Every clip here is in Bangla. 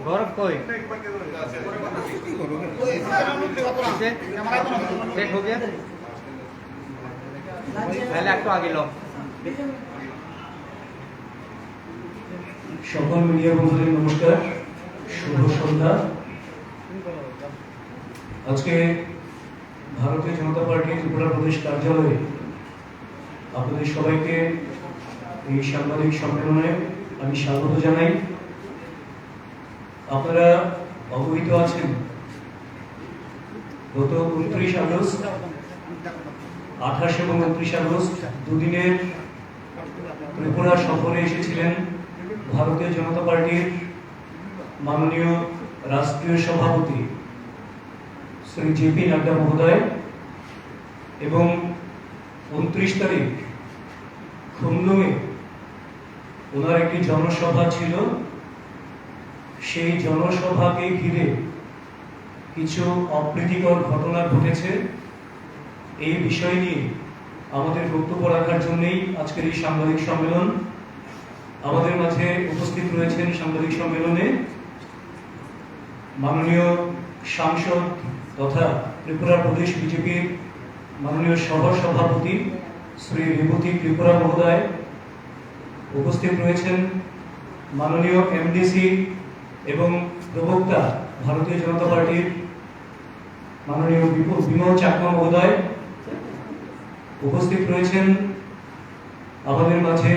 गौरव कोई सेट हो गया पहले एक तो आगे लो সকল মিডিয়া বন্ধুদের নমস্কার, শুভ সন্ধ্যা। আজকে ভারতীয় জনতা পার্টি ত্রিপুরা প্রদেশ কার্যালয়ে আপনাদের সবাইকে এই সাংবাদিক সম্মেলনে আমি স্বাগত জানাই। আপনারা অবহিত আছেন গত 29 আগস্ট, 28 এবং 29 আগস্ট দুদিনের ত্রিপুরা সফরে এসেছিলেন ভারতীয় জনতা পার্টির মাননীয় রাষ্ট্রীয় সভাপতি শ্রী জেপি নাড্ডা মহোদয় এবং 29 তারিখ খুমলুঙে ওনার একটি জনসভা ছিল। সেই জনসভাকে ঘিরে কিছু অপ্রীতিকর ঘটনা ঘটেছে। এই বিষয় নিয়ে আমাদের বক্তব্য রাখার জন্যই আজকের এই সাংবাদিক সম্মেলন। আমাদের মাঝে উপস্থিত রয়েছেন সাংবাদিক সম্মেলনে মাননীয় সাংসদ তথা ত্রিপুরা প্রদেশ বিজেপির মাননীয় সহ সভাপতি শ্রী বিভূতি ত্রিপুরা মহোদয়, উপস্থিত রয়েছেন মাননীয় এমডিসি এবং প্রবক্তা ভারতীয় জনতা পার্টির মাননীয় বিমল চাকমা মহোদয়, উপস্থিত রয়েছেন আমাদের মাঝে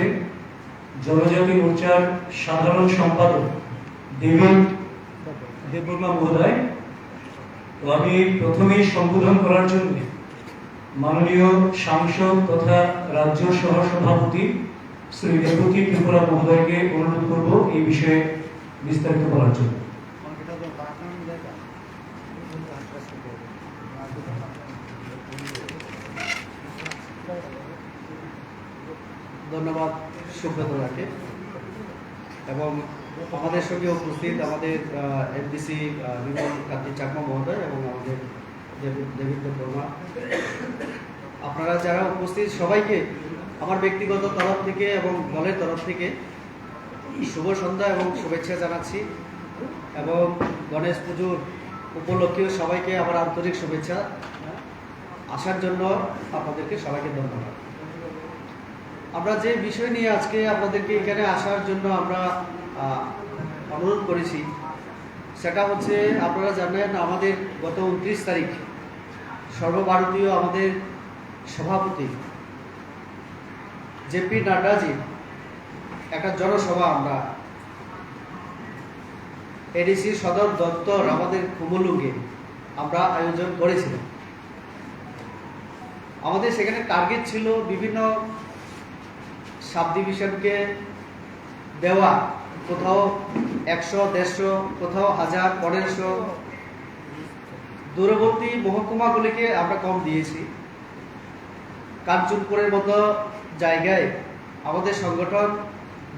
জনজাতি মোর্চার সাধারণ সম্পাদক দেববর্মা মহোদয়। তো আমি প্রথমেই সম্বোধন করার জন্য মাননীয় সাংসদ তথা রাজ্য সহ সভাপতি শ্রী বিভূতি ত্রিপুরা মহোদয়কে অনুরোধ করব এই বিষয়ে বিস্তারিত বলার জন্য। ধন্যবাদ সুব্রতদাকে এবং আমাদের সঙ্গে উপস্থিত আমাদের এমডিসি বিমল কান্তি চাকমা মহোদয় এবং আমাদের দেবেন্দ্র বর্মা, আপনারা যারা উপস্থিত সবাইকে আমার ব্যক্তিগত তরফ থেকে এবং দলের তরফ থেকে শুভ সন্ধ্যা এবং শুভেচ্ছা জানাচ্ছি এবং গণেশ পুজোর উপলক্ষেও সবাইকে আমার আন্তরিক শুভেচ্ছা। আসার জন্য আপনাদেরকে সবাইকে ধন্যবাদ। আমরা যে বিষয় নিয়ে আজকে আপনাদেরকে এখানে আসার জন্য আমরা অনুরোধ করেছি সেটা হচ্ছে, আপনারা জানেন আমাদের গত 29 তারিখ সর্বভারতীয় আমাদের সভাপতি জেপি নাড্ডাজি একটা জনসভা আমরা এডিসি সদর দপ্তর আমাদের খুমলুঙে আমরা আয়োজন করেছিলাম। আমাদের সেখানে টার্গেট ছিল বিভিন্ন সাব ডিভিশনকে দেওয়া, কোথাও 100, 150, কোথাও 1000, 1500, দূরবর্তী মহকুমাগুলিকে আমরা কম দিয়েছি। কাঞ্চনপুরের মতো জায়গায় আমাদের সংগঠন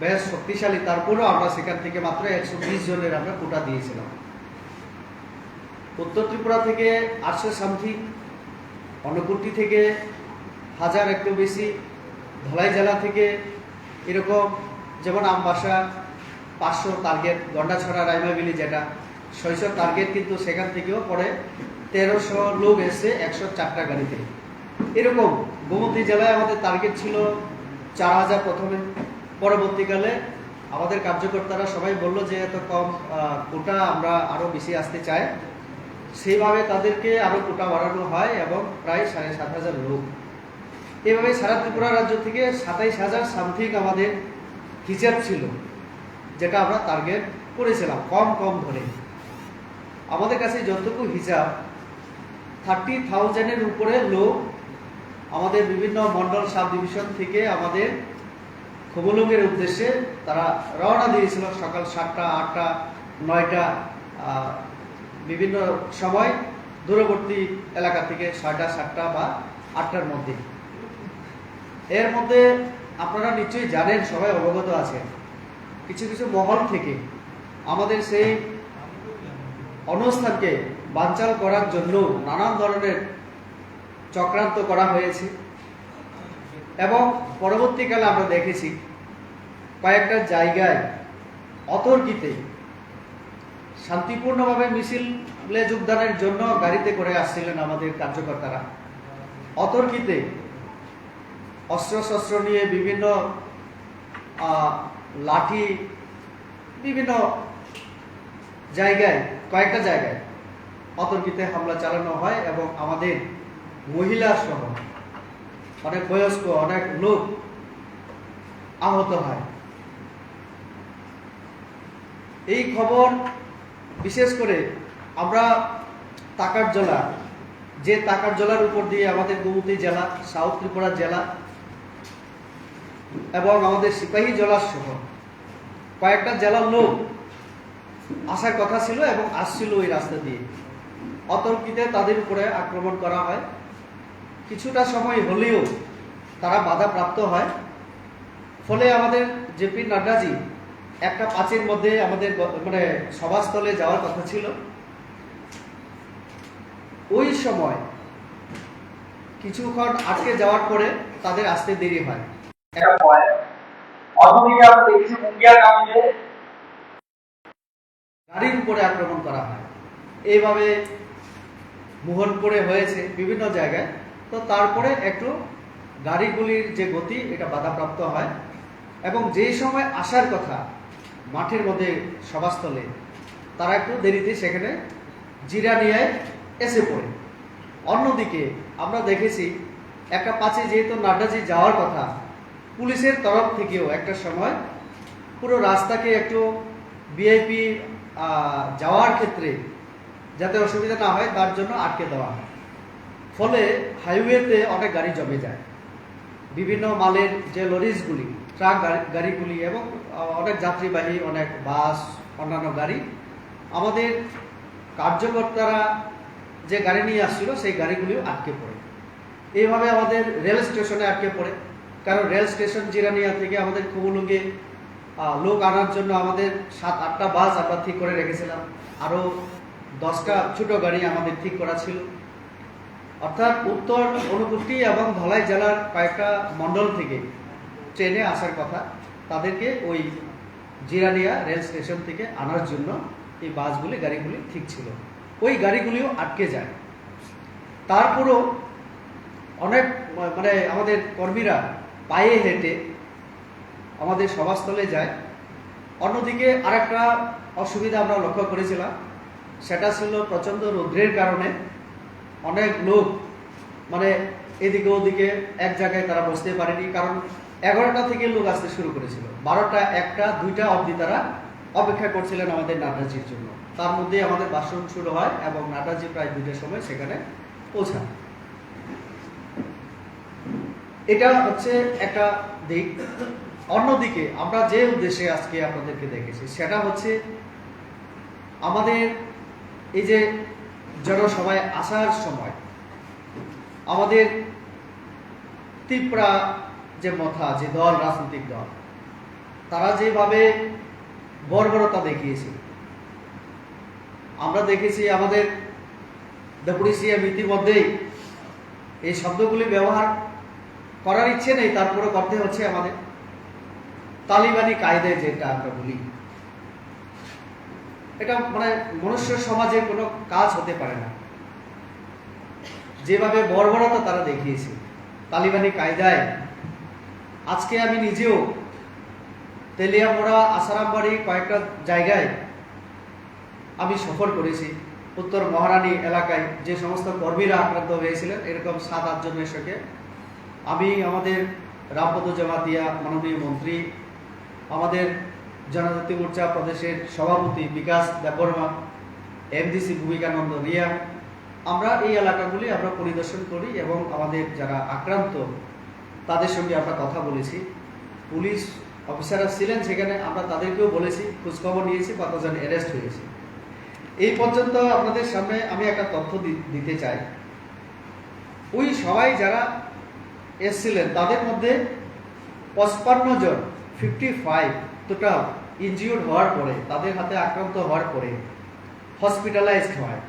বেশ শক্তিশালী, তারপরেও আমরা সেখান থেকে মাত্র 120 জনের আমরা কোটা দিয়েছিলাম। উত্তর ত্রিপুরা থেকে 800 সামথিং, অন্নকুটি থেকে 1000 একটু বেশি, ধলাই জেলা থেকে এরকম, যেমন আমবাসা 500 টার্গেট, গন্ডাছড়া রাইমাবিলি যেটা 600 টার্গেট, কিন্তু সেখান থেকেও পরে 1300 লোক এসে 104টা গাড়িতে। এরকম গোমতী জেলায় আমাদের টার্গেট ছিল 4000 প্রথমে, পরবর্তীকালে আমাদের কার্যকর্তারা সবাই বলল যে এত কম কোটা, আমরা আরও বেশি আসতে চাই। সেইভাবে তাদেরকে আরও কোটা বাড়ানো হয় এবং প্রায় 7500 লোক। এভাবে সারা ত্রিপুরা রাজ্য থেকে 27000 সামথিং আমাদের হিসাব ছিল, যেটা আমরা টার্গেট করেছিলাম কম ধরে। আমাদের কাছে যতটুকু হিসাব 30,000-এর উপরে লোক আমাদের বিভিন্ন মন্ডল সাব ডিভিশন থেকে আমাদের খুমলুঙের উদ্দেশ্যে তারা রওনা দিয়েছিল সকাল 7টা, 8টা, 9টা, বিভিন্ন সময় দূরবর্তী এলাকা থেকে 6টা, 7টা বা 8টার মধ্যে। এর মধ্যে আপনারা নিশ্চয়ই জানেন, সবাই অবগত আছেন, কিছু কিছু মহল থেকে আমাদের সেই অনুষ্ঠানকে বানচাল করার জন্য নানান ধরনের চক্রান্ত করা হয়েছে। এবং পরবর্তীকালে আমরা দেখেছি কয়েকটা জায়গায় অতর্কিতে শান্তিপূর্ণভাবে মিছিলে যোগদানের জন্য গাড়িতে করে আসছিলেন আমাদের কার্যকর্তারা, অতর্কিতে অস্ত্রশস্ত্র নিয়ে বিভিন্ন লাঠি বিভিন্ন জায়গায় কয়েকটা জায়গায় অতর্কিতে হামলা চালানো হয় এবং আমাদের মহিলা সহ অনেক বয়স্ক অনেক লোক আহত হয়। এই খবর বিশেষ করে আমরা তাকারজলা, যে তাকারজলার উপর দিয়ে আমাদের গোমতী জেলা, সাউথ ত্রিপুরা জেলা এবং আমাদের সিপাহীজলা সহ কয়েকটা জেলার লোক আসার কথা ছিল এবং আসছিল ওই রাস্তা দিয়ে। অতর্কিতে তাদের উপরে আক্রমণ করা হয়। কিছুটা সময় হলেও তারা বাধাপ্রাপ্ত হয়। ফলে আমাদের জেপি নাড্ডাজি একটা পাঁচের মধ্যে আমাদের মানে সভাস্থলে যাওয়ার কথা ছিল। ওই সময় কিছুক্ষণ আটকে যাওয়ার পরে তাদের আসতে দেরি হয়। গাড়ির উপরে আক্রমণ করা হয়। এইভাবে মোহনপুরে হয়েছে বিভিন্ন জায়গায়। তো তারপরে একটু গাড়িগুলির যে গতি এটা বাধাপ্রাপ্ত হয় এবং যেই সময় আসার কথা মাঠের মধ্যে সভাস্থলে, তারা একটু দেরিতে সেখানে জিরানিয়ায় এসে পড়ে। অন্যদিকে আমরা দেখেছি একটা পাঁচে যেহেতু নাড্ডাজি যাওয়ার কথা, পুলিশের তরফ থেকেও একটা সময় পুরো রাস্তাকে একটু ভিআইপি যাওয়ার ক্ষেত্রে যাতে অসুবিধা না হয় তার জন্য আটকে দেওয়া হয়। ফলে হাইওয়েতে অনেক গাড়ি জমে যায়। বিভিন্ন মালের যে লরিজগুলি, ট্রাক গাড়িগুলি এবং অনেক যাত্রীবাহী অনেক বাস, অন্যান্য গাড়ি, আমাদের কার্যকর্তারা যে গাড়ি নিয়ে আসছিল সেই গাড়িগুলিও আটকে পড়ে। এইভাবে আমাদের রেল স্টেশনে আটকে পড়ে। কারণ রেল স্টেশন জিরানিয়া থেকে আমাদের কুমুলুঙ্গে লোক আনার জন্য আমাদের 7-8টা বাস আমরা ঠিক করে রেখেছিলাম, আরও 10টা ছোট গাড়ি আমাদের ঠিক করা ছিল। অর্থাৎ উত্তর ঊনকোটি এবং ধলাই জেলার কয়েকটা মণ্ডল থেকে ট্রেনে আসার কথা, তাদেরকে ওই জিরানিয়া রেল স্টেশন থেকে আনার জন্য এই বাসগুলি গাড়িগুলি ঠিক ছিল। ওই গাড়িগুলিও আটকে যায়। তারপরও অনেক মানে আমাদের কর্মীরা পায়ে হেঁটে আমাদের সভাস্থলে যায়। অন্যদিকে আরেকটা অসুবিধা আমরা লক্ষ্য করেছিলাম, সেটা ছিল প্রচণ্ড রৌদ্রের কারণে অনেক লোক মানে এদিকে ওদিকে এক জায়গায় তারা বসতে পারেনি। কারণ 11টা থেকে লোক আসতে শুরু করেছিল, 12টা, 1টা, 2টা অবধি তারা অপেক্ষা করছিলেন আমাদের নাড্ডাজির জন্য। তার মধ্যে আমাদের ভাষণ শুরু হয় এবং নাড্ডাজি প্রায় 2টার সময় সেখানে পৌঁছান। এটা হচ্ছে একটা দিক। অন্যদিকে আমরা যে উদ্দেশ্যে আজকে আপনাদেরকে দেখেছি সেটা হচ্ছে আমাদের এই যে জনসভায় আসার সময় আমাদের ত্রিপুরা যে মথা, যে দল, রাজনৈতিক দল, তারা যেভাবে বর্বরতা দেখিয়েছে, আমরা দেখেছি আমাদের দেপুরিসিএম ইতিমধ্যেই এই শব্দগুলি ব্যবহার করার ইচ্ছে নেই, তারপরে করতে হচ্ছে আমাদের। তালিবানি কায়দায় যেটা আমরা বলি, এটা মানে মনুষ্য সমাজে কোনো কাজ হতে পারে না। যেভাবে বর্বরতা তারা দেখিয়েছে তালিবানি কায়দায়, আজকে আমি নিজেও তেলিয়ামোড়া, আসারামবাড়ি কয়েকটা জায়গায় আমি সফর করেছি। উত্তর মহারানী এলাকায় যে সমস্ত কর্মীরা আক্রান্ত হয়েছিলেন, এরকম 7-8 জনের সঙ্গে আমি, আমাদের রামপদ জমাতিয়া মাননীয় মন্ত্রী, আমাদের জনজাতি মোর্চা প্রদেশের সভাপতি বিকাশ দেববর্মা, এমডিসি ভূমিকানন্দ রিয়া, আমরা এই এলাকাগুলি আমরা পরিদর্শন করি এবং আমাদের যারা আক্রান্ত তাদের সঙ্গে আমরা কথা বলেছি। পুলিশ অফিসাররা ছিলেন সেখানে, আমরা তাদেরকেও বলেছি, খোঁজখবর নিয়েছি কতজন অ্যারেস্ট হয়েছে। এই পর্যন্ত আপনাদের সামনে আমি একটা তথ্য দিতে চাই। ওই সবাই যারা এসছিলেন তাদের মধ্যে 55 জন, 55 টোটাল ইনজিউর্ড হওয়ার পরে, তাদের হাতে আক্রান্ত হওয়ার পরে হসপিটালাইজড হয়।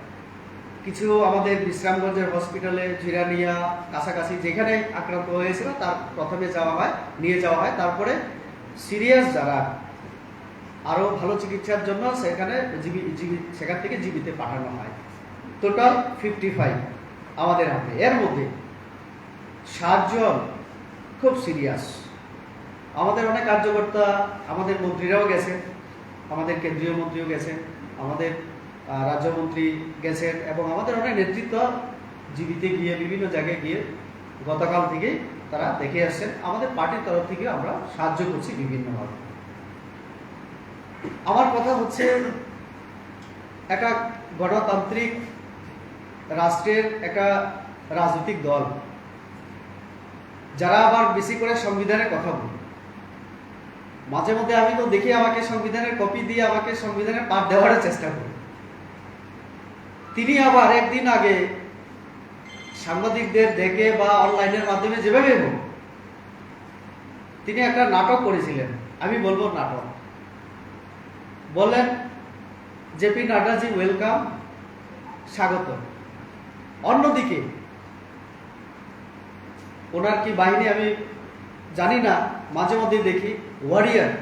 কিছু আমাদের বিশ্রামগঞ্জের হসপিটালে, ঝিরানিয়া কাছাকাছি যেখানে আক্রান্ত হয়েছিল তার প্রথমে নিয়ে যাওয়া হয়, তারপরে সিরিয়াস যারা আরো ভালো চিকিৎসার জন্য সেখান থেকে জীবিতে পাঠানো হয়। টোটাল 55 আমাদের হাতে। এর মধ্যে 7 জন খুব সিরিয়াস। আমাদের অনেক কার্যকর্তা, আমাদের মন্ত্রীরাও গেছেন, আমাদের কেন্দ্রীয় মন্ত্রীও গেছেন, আমাদের রাজ্যমন্ত্রী গেছেন, এবং আমাদের অনেক নেতৃত্ব জীবিতে গিয়ে বিভিন্ন জায়গায় গিয়ে গতকাল থেকে তারা দেখে আসছেন। আমাদের পার্টির তরফ থেকে আমরা সাহায্য করছি বিভিন্নভাবে। আমার কথা হচ্ছে, একটা গণতান্ত্রিক রাষ্ট্রের একটা রাজনৈতিক দল যারা আবার বেশি করে সংবিধানের কথা বলে, মাঝে মধ্যে আমি তো দেখি আমাকে সংবিধানের কপি দিয়ে আমাকে সংবিধানের পাঠ দেওয়ার চেষ্টা করি। তিনি আবার একদিন আগে সাংবাদিকদের দেখে বা অনলাইনের মাধ্যমে যেভাবে হোক তিনি একটা নাটক করেছিলেন, আমি বলবো নাটক। বললেন, জেপি নাড্ডাজি ওয়েলকাম, স্বাগত। অন্যদিকে ওনার কি বাহিনী আমি জানি না, মাঝে মধ্যে দেখি ওয়ারিয়ার।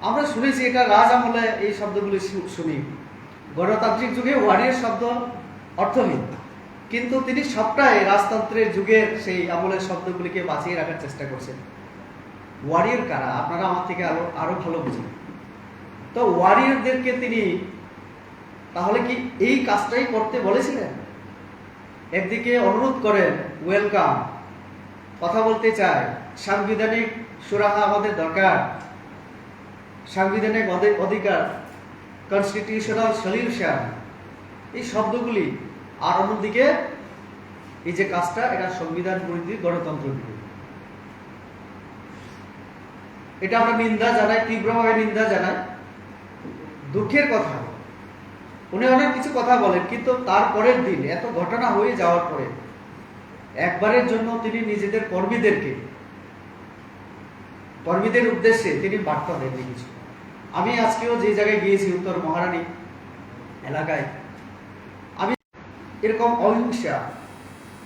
আমরা শুনেছি এটা রাজ আমলে এই শব্দগুলি শুনি, গণতান্ত্রিক যুগে ওয়ারিয়ার শব্দ অর্থহীন, কিন্তু তিনি সবটাই রাজতন্ত্রের যুগের সেই আমলের শব্দগুলিকে বাঁচিয়ে রাখার চেষ্টা করছেন। ওয়ারিয়ার কারা? আপনারা আমার থেকে আরো ভালো বুঝেন। তো ওয়ারিয়ারদেরকে তিনি তাহলে কি এই কাজটাই করতে বলেছিলেন? একদিকে অনুরোধ করেন ওয়েলকাম, কথা বলতে চায়, সাংবিধানিক সুরাহা আমাদের দরকার, সাংবিধানিক অধিকার, কনস্টিটিউশনাল সলিউশন, এই শব্দগুলি। আর অন্যদিকে এই যে কাজটা, এটা সংবিধান বিরোধী, গণতন্ত্র বিরোধী। এটা আমরা নিন্দা জানাই, তীব্রভাবে নিন্দা জানাই। দুঃখের কথা, উনি অনেক কিছু কথা বলেন, কিন্তু তারপরের দিন এত ঘটনা হয়ে যাওয়ার পরে একবারের জন্য তিনি নিজেদের কর্মীদের উদ্দেশ্যে তিনি বার্তা দেননি কিছু। আমি আজকেও যে জায়গায় গিয়েছি, উত্তর মহারানী এলাকায়, আমি এরকম অহিংসা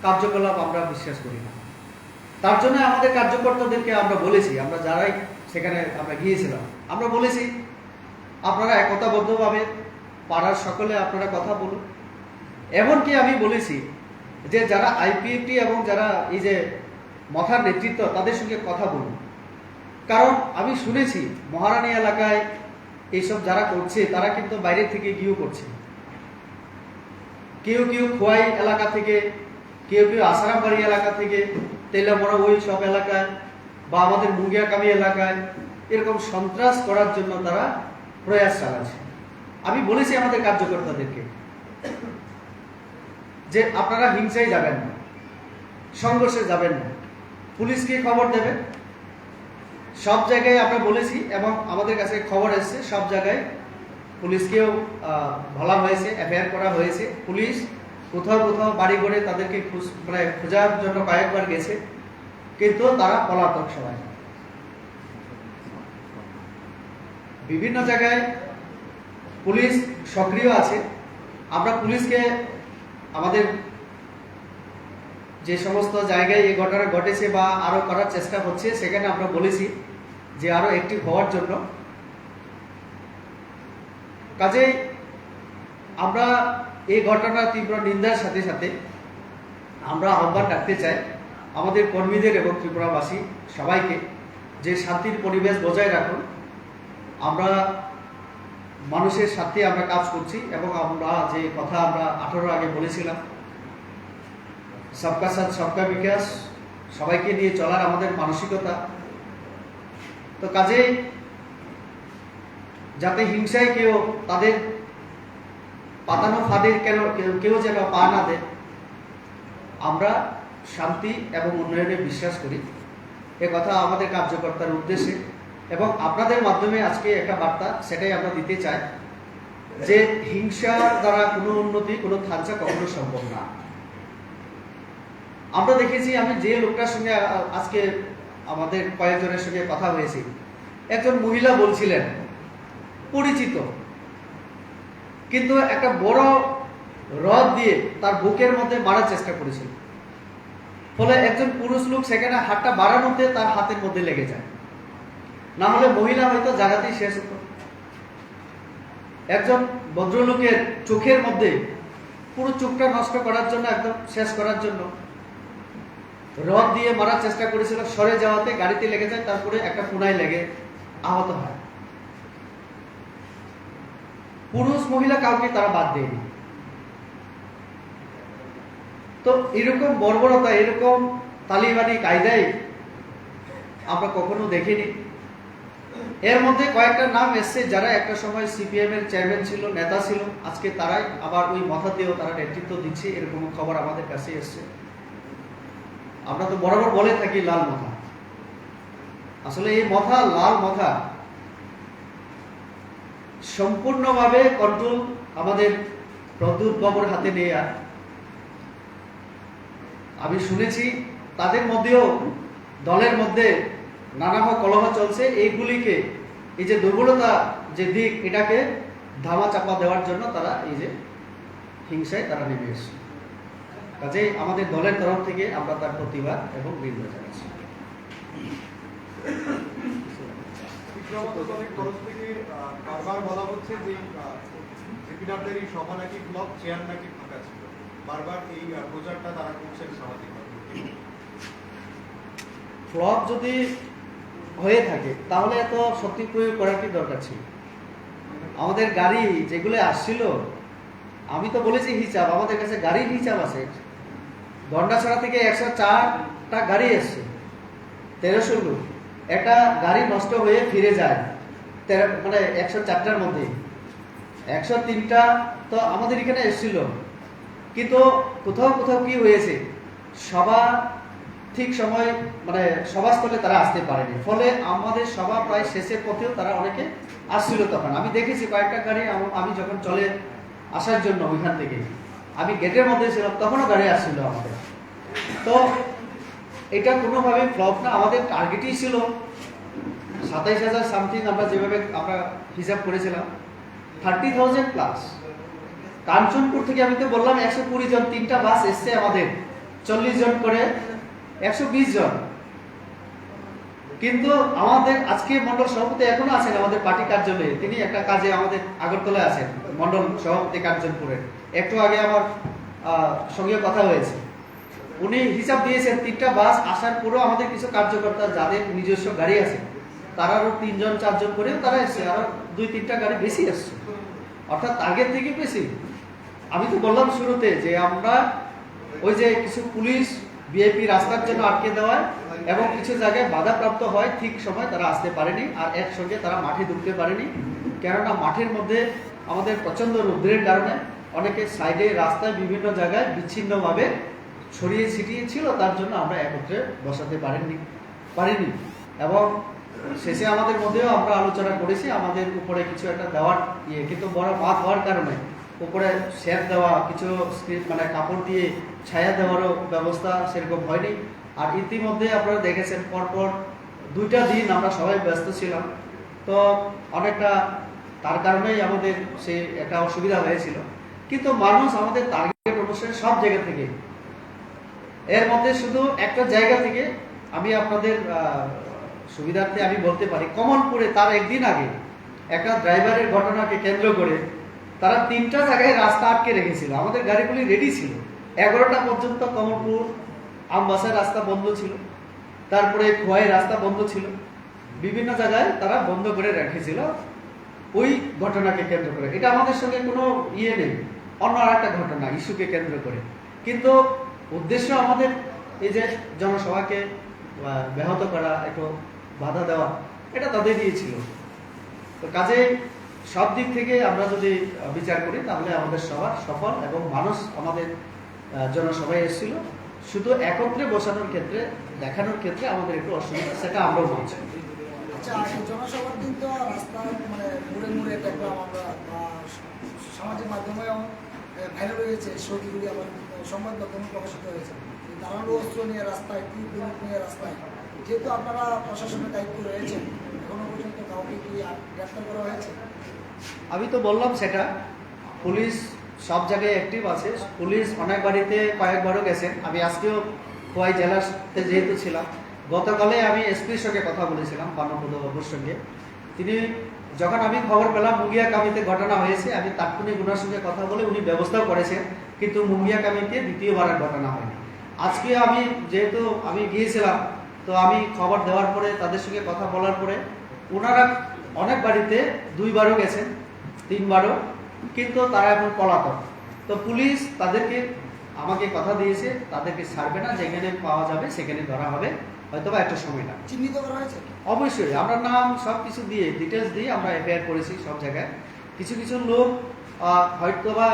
কার্যকলাপ আমরা বিশ্বাস করি না। তার জন্য আমাদের কার্যকর্তাদেরকে আমরা বলেছি, আমরা যারাই সেখানে আমরা গিয়েছিলাম, আমরা বলেছি আপনারা একতাবদ্ধভাবে পাড়ার সকলে আপনারা কথা বলুন। এমনকি আমি বলেছি যে যারা আইপিএফটি এবং যারা এই যে মথার নেতৃত্ব, তাদের সঙ্গে কথা বলুন। কারণ আমি শুনেছি মহারানী এলাকায় এইসব যারা করছে তারা কিন্তু বাইরে থেকে গিয়েও করছে। কেউ খোয়াই এলাকা থেকে, কেউ আসারামবাড়ি এলাকা থেকে, তেলামোড়া ওই সব এলাকায় বা আমাদের মুঙ্গিয়াকামি এলাকায় এরকম সন্ত্রাস করার জন্য তারা প্রয়াস চালাচ্ছে। আমি বলেছি আমাদের কার্যকর্তাদেরকে যে আপনারা হিংসায় যাবেন না, সংঘর্ষে যাবেন না, পুলিশকে খবর দেবেন। সব জায়গায় আমরা বলেছি এবং আমাদের কাছে খবর এসেছে, সব জায়গায় পুলিশকেও বলা হয়েছে, এফআইআর করা হয়েছে। পুলিশ কোথাও বাড়ি করে তাদেরকে খোঁজার জন্য কয়েকবার গেছে, কিন্তু তারা পলাতক সবাই। বিভিন্ন জায়গায় পুলিশ সক্রিয় আছে। আমরা পুলিশকে আমাদের যে সমস্ত জায়গায় এই ঘটনা ঘটেছে বা আরো করার চেষ্টা হচ্ছে, সেখানে আমরা বলেছি যে আরো অ্যাক্টিভ হওয়ার জন্য। কাজেই আমরা এই ঘটনার তীব্র নিন্দার সাথে সাথে আমরা আহ্বান রাখতে চাই আমাদের কর্মীদের এবং ত্রিপুরাবাসী সবাইকে যে শান্তির পরিবেশ বজায় রাখুন। আমরা মানুষের সাথে আমরা কাজ করছি এবং আমরা যে কথা আমরা 18 আগে বলেছিলাম, সবকা সাথ সবকা বিকাশ, সবাইকে নিয়ে চলার আমাদের মানসিকতা। তো কাজেই যাতে হিংসায় কেউ তাদের পাতানো ফাঁদে কেউ যেন পা না দেয়, আমরা শান্তি এবং উন্নয়নে বিশ্বাস করি। এ কথা আমাদের কার্যকর্তার উদ্দেশ্যে এবং আপনাদের মাধ্যমে আজকে একটা বার্তা, সেটাই আমরা দিতে চাই যে হিংসা দ্বারা কোনো উন্নতি, কোনো থাঞ্চা কখনো সম্ভব না। আমরা দেখেছি, আমি যে লোকটার সঙ্গে আজকে আমাদের কয়েকজনের সঙ্গে কথা হয়েছি, একজন মহিলা বলছিলেন পরিচিত, কিন্তু একটা বড় রড দিয়ে তার বুকের মধ্যে মারার চেষ্টা করেছিল। ফলে একজন পুরুষ লোক সেখানে হাতটা বাড়ানোতে তার হাতের মধ্যে লেগে যায়, না হলে মহিলা হয়তো জায়গাতেই শেষ হতো। একজন ভদ্রলোকের চোখের মধ্যে পুরো চোখটা নষ্ট করার জন্য, একদম শেষ করার জন্য রড দিয়ে মারার চেষ্টা করেছিল, সরে যাওয়াতে গাড়িতে লেগে যায়, তারপরে একটা কোনায় লেগে আহত হয়। পুরুষ মহিলা কাউকে তারা বাদ দেয়নি। তো এরকম বর্বরতা, এরকম তালিবানি কায়দায় আমরা কখনো দেখিনি। এর মধ্যে কয়েকটা নাম এসছে যারা একটা সময় সিপিএম এর চেয়ারম্যান ছিল, নেতা ছিল, আজকে তারাই আবার ওই মাথা দিয়েও তারা নেতৃত্ব দিচ্ছে, এরকম খবর আমাদের কাছে এসছে। আমরা তো বরাবর বলে থাকি লাল মাথা। আসলে এই মাথা, লাল মাথা সম্পূর্ণভাবে কন্ট্রোল আমাদের প্রদ্যুৎ বাবুর হাতে নেই। আমি শুনেছি তাদের মধ্যেও, দলের মধ্যে নানা কলহ চলছে। এইগুলিকে, এই যে দুর্বলতা যে দিক, এটাকে ধামা চাপা দেওয়ার জন্য তারা এই যে হিংসায় তারা নেমে এসছে। কাজেই আমাদের দলের তরফ থেকে আমরা তার প্রতিবাদ এবং বিরোধিতা জানাচ্ছি। বারবার বলা হচ্ছে যে জেপিডাব্লিউর এই সভা নাকি ব্লক চেয়ার নাকি ফাঁকা ছিল, বারবার এই প্রচারটা তারা করছেন সামাজিকভাবে। ফ্লপ যদি হয়ে থাকে তাহলে এত শক্তি প্রয়োগ করার কি দরকার ছিল? আমাদের গাড়ি যেগুলো আসছিল, আমি তো বলেছি হিসাব, আমাদের কাছে গাড়ির হিসাব আছে। গন্ডাছড়া থেকে 104টা গাড়ি এসছে, 1300 লোক। একটা গাড়ি নষ্ট হয়ে ফিরে যায়, মানে 104টার মধ্যে 103টা তো আমাদের এখানে এসেছিল। কিন্তু কোথাও কোথাও কি হয়েছে, সভা ঠিক সময়, মানে সভাস্থলে তারা আসতে পারেনি। ফলে আমাদের সভা প্রায় শেষের পথেও তারা অনেকে আসছিল। তখন আমি দেখেছি কয়েকটা গাড়ি, আমি যখন চলে আসার জন্য ওইখান থেকে, আমি গেটের মধ্যে ছিলাম, তখনও গাড়ি আসছিল আমাদের। তো এটা কোনোভাবে ফ্লপ না। আমাদের টার্গেটই ছিল 27,000 সামথিং, আমরা যেভাবে আমরা হিসাব করেছিলাম 30,000 প্লাস। কাঞ্চনপুর থেকে আমি তো বললাম 120 জন, 3টা বাস এসছে আমাদের, 40 জন করে 120 জন। কিন্তু আমাদের আজকে মন্ডল সভাপতি এখনো আছেন আমাদের পার্টি কার্যালয়ে, তিনি একটা কাজে আমাদের আগরতলায় আছেন, মন্ডল সভাপতি কাঞ্চনপুরে। একটু আগে আমার সঙ্গে কথা হয়েছে, উনি হিসাব দিয়েছেন 3টা বাস আসার পরেও আমাদের কিছু কার্যকর্তা যাদের নিজস্ব গাড়ি আছে, তারা আরো 3 জন 4 জন করেও তারা এসছে, আরো 2-3টা গাড়ি বেশি এসছে, অর্থাৎ আগের থেকে বেশি। আমি তো বললাম শুরুতে যে আমরা ওই যে কিছু পুলিশ ভিআইপি রাস্তার জন্য আটকে দেওয়ায় এবং কিছু জায়গায় বাধাপ্রাপ্ত হয়, ঠিক সময় তারা আসতে পারেনি, আর একসঙ্গে তারা মাঠে ঢুকতে পারেনি। কেননা মাঠের মধ্যে আমাদের প্রচন্ড রৌদ্রের কারণে অনেকে সাইডে, রাস্তায়, বিভিন্ন জায়গায় বিচ্ছিন্নভাবে ছড়িয়ে ছিটিয়ে ছিল, তার জন্য আমরা একত্রে বসাতে পারিনি। এবং শেষে আমাদের মধ্যেও আমরা আলোচনা করেছি আমাদের উপরে কিছু একটা দেওয়ার কিন্তু বড় মাঠ হওয়ার কারণে উপরে শেড দেওয়া, কিছু মানে কাপড় দিয়ে ছায়া দেওয়ারও ব্যবস্থা সেরকম হয়নি। আর ইতিমধ্যে আপনারা দেখেছেন পরপর 2টা দিন আমরা সবাই ব্যস্ত ছিলাম, তো অনেকটা তার কারণেই আমাদের সেই একটা অসুবিধা হয়েছিল। কিন্তু মানুষ আমাদের টার্গেট অনুসারে সব জায়গা থেকে, এর মধ্যে শুধু একটা জায়গা থেকে আমি আপনাদের সুবিধার্থে আমি বলতে পারি, কমলপুরে তার একদিন আগে একটা ড্রাইভারের ঘটনাকে কেন্দ্র করে তারা 3টা জায়গায় রাস্তা আটকে রেখেছিল। আমাদের গাড়িগুলি রেডি ছিল, 11টা পর্যন্ত কমলপুর আমবাসার রাস্তা বন্ধ ছিল, তারপরে খোয়াই রাস্তা বন্ধ ছিল, বিভিন্ন জায়গায় তারা বন্ধ করে রেখেছিল ওই ঘটনাকে কেন্দ্র করে। এটা আমাদের সঙ্গে কোনো নেই, অন্য আরেকটা ঘটনা ইস্যুকে কেন্দ্র করে। কিন্তু উদ্দেশ্য আমাদের এই যে জনসভাকে ব্যাহত করা, একটু বাধা দেওয়া, এটা তাদের দিয়েছিল। তো কাজে সব দিক থেকে আমরা যদি বিচার করি তাহলে আমাদের সভা সফল, এবং মানুষ আমাদের জনসভায় এসেছিল। শুধু একত্রে বসানোর ক্ষেত্রে, দেখানোর ক্ষেত্রে আমাদের একটু অসুবিধা, সেটা আমরাও বলছি। আচ্ছা, জনসভার দিন তো রাস্তায় মানে মুড়ে দেখলাম আমরা, সামাজিক মাধ্যমেও ভাইরাল হয়েছে, ছবিগুলি আবার সংবাদ মাধ্যমে প্রকাশিত হয়েছে, ধারালো অস্ত্র নিয়ে রাস্তায়, নিয়ে রাস্তায়। যেহেতু আপনারা প্রশাসনের দায়িত্ব রয়েছেন, এখনো পর্যন্ত কাউকে কি গ্রেফতার করা হয়েছে? আমি তো বললাম সেটা পুলিশ সব জায়গায় অ্যাক্টিভ আছে। পুলিশ অনেক বাড়িতে কয়েকবারও গেছেন। আমি আজকেও খোয়াই জেলাতে যেহেতু ছিলাম, গতকালে আমি এসপির সঙ্গে কথা বলেছিলাম, বাবুর সঙ্গে। তিনি যখন আমি খবর পেলাম মুঙ্গিয়া কামিতে ঘটনা হয়েছে, আমি তাৎক্ষণিক ওনার সঙ্গে কথা বলে উনি ব্যবস্থাও করেছেন, কিন্তু মুঙ্গিয়া কামিতে দ্বিতীয়বারের ঘটনা হয়নি। আজকে আমি যেহেতু আমি গিয়েছিলাম, তো আমি খবর দেওয়ার পরে তাদের সঙ্গে কথা বলার পরে ওনারা অনেক বাড়িতে 2বারও গেছেন, 3বারও, কিন্তু তারা এখন পলাতক। তো পুলিশ তাদেরকে আমাকে কথা দিয়েছে তাদেরকে ছাড়বে না, যেখানে পাওয়া যাবে সেখানে ধরা হবে, হয়তোবা একটা সময় না। চিহ্নিত করা হয়েছে? অবশ্যই আমরা নাম সব কিছু দিয়ে ডিটেলস দিয়ে আমরা এফআইআর করেছি সব জায়গায়। কিছু কিছু লোক হয়তোবা